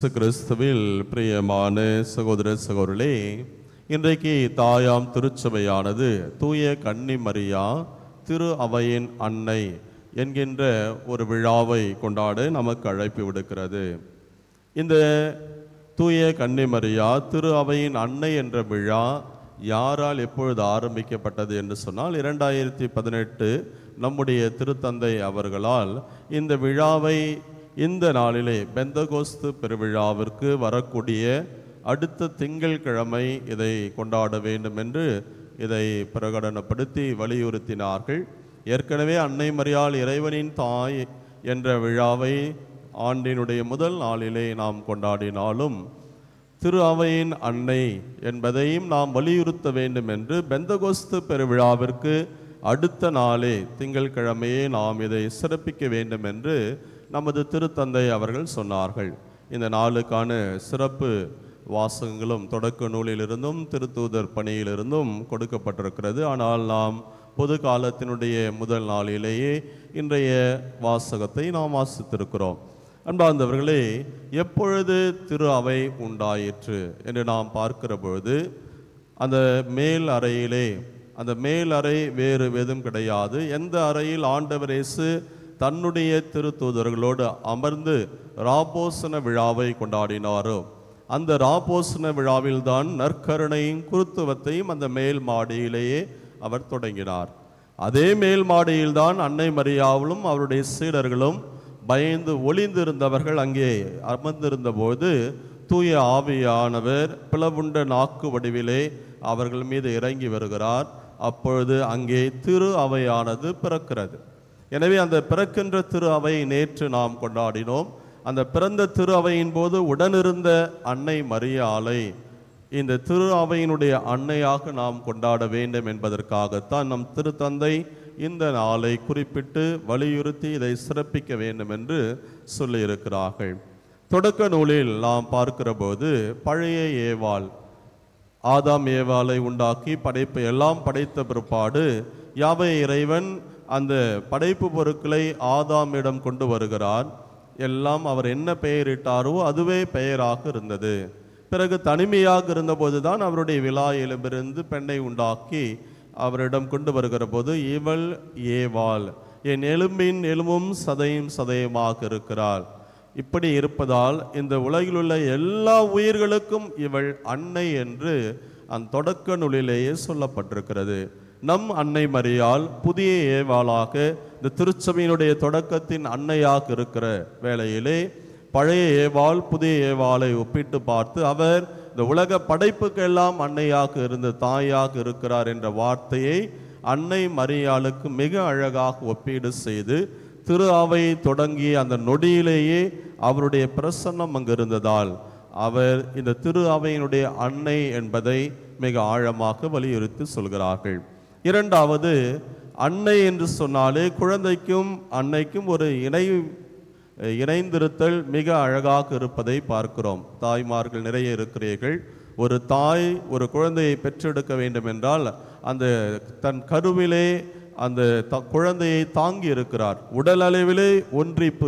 கிறிஸ்துவில் பிரியமான சகோதர சகோதரர்களே, இன்றைக்கு தாயாம் திருச்சபையானது தூய கன்னிமரியா திரு அவையின் அன்னை என்கின்ற ஒரு விழாவை கொண்டாட நமக்கு அழைப்பு விடுக்கிறது. இந்த தூய கன்னிமரியா திரு அவையின் அன்னை என்ற விழா யாரால் எப்பொழுது ஆரம்பிக்கப்பட்டது என்று சொன்னால் 2018 நம்முடைய திருத்தந்தை அவர்களால் இந்த விழாவை இந்த நாளிலே பெந்தகோஸ்து பெருவிழாவிற்கு வரக்கூடிய அடுத்த திங்கட்கிழமை இதை கொண்டாட வேண்டும் என்று இதை பிரகடனப்படுத்தி வலியுறுத்தினார்கள். ஏற்கனவே அன்னை மரியாள் இறைவனின் தாய் என்ற விழாவை ஆண்டினுடைய முதல் நாளிலே நாம் கொண்டாடினாலும் திரு அவையின் அன்னை என்பதையும் நாம் வலியுறுத்த வேண்டும் என்று பெந்தகோஸ்து பெருவிழாவிற்கு அடுத்த நாளே திங்கட்கிழமையே நாம் இதை சிறப்பிக்க வேண்டும் என்று நமது திருத்தந்தை அவர்கள் சொன்னார்கள். இந்த நாளுக்கான சிறப்பு வாசகங்களும் தொடக்க நூலிலிருந்தும் திருத்தூதர் பணியிலிருந்தும் கொடுக்கப்பட்டிருக்கிறது. ஆனால் நாம் பொது காலத்தினுடைய முதல் நாளிலேயே இன்றைய வாசகத்தை நாம் வாசித்திருக்கிறோம். அன்பார்ந்தவர்களே, எப்பொழுது திரு அவை உண்டாயிற்று என்று நாம் பார்க்கிற பொழுது அந்த மேல் அறையிலே, அந்த மேல் அறை வேறு எதுவும் கிடையாது. எந்த அறையில் ஆண்டவர் இயேசு தன்னுடைய திருத்தூதர்களோடு அமர்ந்து ராபோசன விழாவை கொண்டாடினாரோ அந்த ராபோசன விழாவில்தான் நற்கருணையின் குருத்துவத்தையும் அந்த மேல் மாடியிலேயே அவர் தொடங்கினார். அதே மேல் மாடியில்தான் அன்னை மரியாவும் அவருடைய சீடர்களும் பயந்து ஒளிந்திருந்தவர்கள் அங்கே அமர்ந்திருந்த போது தூய ஆவியானவர் பிளவுண்ட நாக்கு வடிவிலே அவர்கள் மீது இறங்கி வருகிறார். அப்பொழுது அங்கே திரு அவையானது பிறக்கிறது. எனவே அந்த பிறக்கின்ற திரு அவையை நேற்று நாம் கொண்டாடினோம். அந்த பிறந்த திரு அவையின் போது உடனிருந்த அன்னை மரியாளை இந்த திரு அவையினுடைய அன்னையாக நாம் கொண்டாட வேண்டும் என்பதற்காகத்தான் நம் திருத்தந்தை இந்த நாளை குறிப்பிட்டு வலியுறுத்தி இதை சிறப்பிக்க வேண்டும் என்று சொல்லியிருக்கிறார்கள். தொடக்க நூலில் நாம் பார்க்கிற போது பழைய ஏவாள் ஆதாம் ஏவாளை உண்டாக்கி படைப்பை எல்லாம் படைத்த பிற்பாடு யாவே இறைவன் அந்த படைப்பு பொருட்களை ஆதாமிடம் கொண்டு வருகிறார். எல்லாம் அவர் என்ன பெயரிட்டாரோ அதுவே பெயராக இருந்தது. பிறகு தனிமையாக இருந்தபோது தான் அவருடைய விலா எலும்பிருந்து பெண்ணை உண்டாக்கி அவரிடம் கொண்டு வருகிற போது இவள் ஏவாள், என் எலும்பின் எலும்பும் சதையும் சதையுமாக இருக்கிறாள். இப்படி இருப்பதால் இந்த உலகில் உள்ள எல்லா உயிர்களுக்கும் இவள் அன்னை என்று அந்த தொடக்க நூலிலேயே சொல்லப்பட்டிருக்கிறது. நம் அன்னை மரியாள் புதிய ஏவாளாக இந்த திருச்சபையினுடைய தொடக்கத்தின் அன்னையாக இருக்கிற வேளையிலே பழைய ஏவாள் புதிய ஏவாளை ஒப்பிட்டு பார்த்து அவர் இந்த உலக படைப்புக்கெல்லாம் அன்னையாக இருந்த தாயாக இருக்கிறார் என்ற வார்த்தையை அன்னை மரியாளுக்கு மிக அழகாக ஒப்பீடு செய்து திரு அவை தொடங்கி அந்த நொடியிலேயே அவருடைய பிரசன்னம் அங்கு இருந்ததால் அவர் இந்த திரு அவையினுடைய அன்னை என்பதை மிக ஆழமாக வலியுறுத்தி சொல்கிறார்கள். இரண்டாவது, அன்னை என்று சொன்னாலே குழந்தைக்கும் அன்னைக்கும் ஒரு இணைந்திருத்தல் மிக அழகாக இருப்பதை பார்க்கிறோம். தாய்மார்கள் நிறைய இருக்கிறீர்கள். ஒரு தாய் ஒரு குழந்தையை பெற்றெடுக்க வேண்டும் என்றால் அந்த தன் கருவிலே அந்த குழந்தையை தாங்கி இருக்கிறார். உடல் அளவிலே ஒன்றிப்பு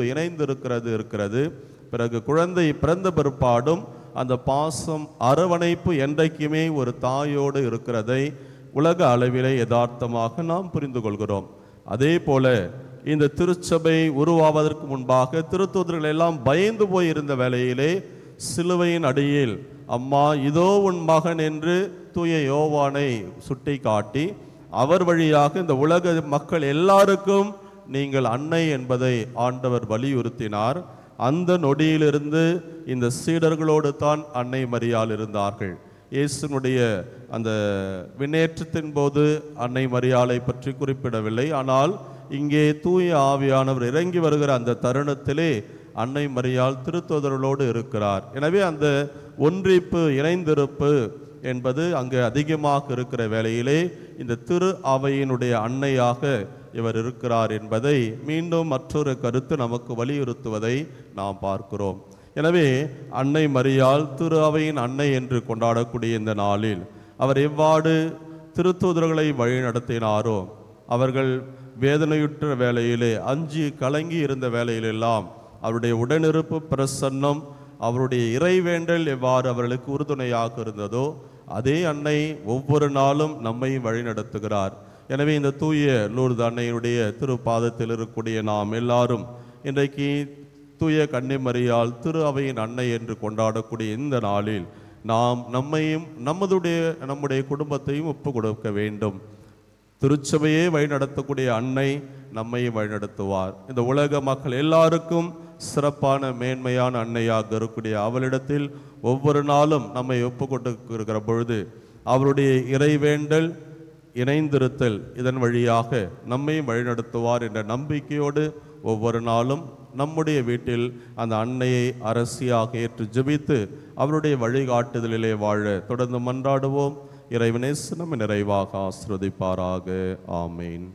இருக்கிறது. பிறகு குழந்தை பிறந்த பிற்பாடும் அந்த பாசம் அரவணைப்பு என்றைக்குமே ஒரு தாயோடு இருக்கிறதை உலக அளவிலே யதார்த்தமாக நாம் புரிந்து கொள்கிறோம். அதே போல இந்த திருச்சபை உருவாவதற்கு முன்பாக திருத்தூதர்கள் எல்லாம் பயந்து போயிருந்த வேளையிலே சிலுவையின் அடியில் அம்மா இதோ உன் மகன் என்று தூய யோவானை சுட்டி காட்டி அவர் வழியாக இந்த உலக மக்கள் எல்லாருக்கும் நீங்கள் அன்னை என்பதை ஆண்டவர் வலியுறுத்தினார். அந்த நொடியிலிருந்து இந்த சீடர்களோடு தான் அன்னை மரியாள் இருந்தார்கள். இயேசுனுடைய அந்த விண்ணேற்றத்தின் போது அன்னை மரியாளை பற்றி குறிப்பிடவில்லை. ஆனால் இங்கே தூய ஆவியானவர் இறங்கி வருகிற அந்த தருணத்திலே அன்னை மரியாள் திருத்தூதர்களோடு இருக்கிறார். எனவே அந்த ஒன்றிப்பு இணைந்திருப்பு என்பது அங்கு அதிகமாக இருக்கிற வேளையிலே இந்த திரு அவையினுடைய அன்னையாக இவர் இருக்கிறார் என்பதை மீண்டும் மற்றொரு கருத்து நமக்கு வலியுறுத்துவதை நாம் பார்க்கிறோம். எனவே அன்னை மரியாள் திரு அவையின் அன்னை என்று கொண்டாடக்கூடிய இந்த நாளில் அவர் எவ்வாறு திருத்தூதர்களை வழிநடத்தினாரோ, அவர்கள் வேதனையுற்ற வேளையிலே அஞ்சி கலங்கி இருந்த வேளையிலெல்லாம் அவருடைய உடனிருப்பு பிரசன்னம் அவருடைய இறைவேண்டல் எவ்வாறு அவர்களுக்கு உறுதுணையாக இருந்ததோ அதே அன்னை ஒவ்வொரு நாளும் நம்மை வழிநடத்துகிறார். எனவே இந்த தூய லூர்து அன்னையுடைய திருப்பாதத்தில் இருக்கக்கூடிய நாம் எல்லாரும் இன்றைக்கு தூய கன்னிமரியால் திரு அவையின் அன்னை என்று கொண்டாடக்கூடிய இந்த நாளில் நாம் நம்மையும் நம்முடைய குடும்பத்தையும் ஒப்பு கொடுக்க வேண்டும். திருச்சபையே வழிநடத்தக்கூடிய அன்னை நம்மை வழிநடத்துவார். இந்த உலக மக்கள் எல்லாருக்கும் சிறப்பான மேன்மையான அன்னையாக இருக்கக்கூடிய அவளிடத்தில் ஒவ்வொரு நாளும் நம்மை ஒப்பு கொடுக்கிற பொழுது அவருடைய இறைவேண்டல் இணைந்திருத்தல் இதன் வழியாக நம்மை வழிநடத்துவார் என்ற நம்பிக்கையோடு ஒவ்வொரு நாளும் நம்முடைய வீட்டில் அந்த அன்னையை அரசியாக ஏற்று ஜெபித்து அவருடைய வழிகாட்டுதலிலே வாழ தொடர்ந்து மன்றாடுவோம். இறைவனே நம்மை நிறைவாக ஆசீர்வதிப்பாராக. ஆமேன்.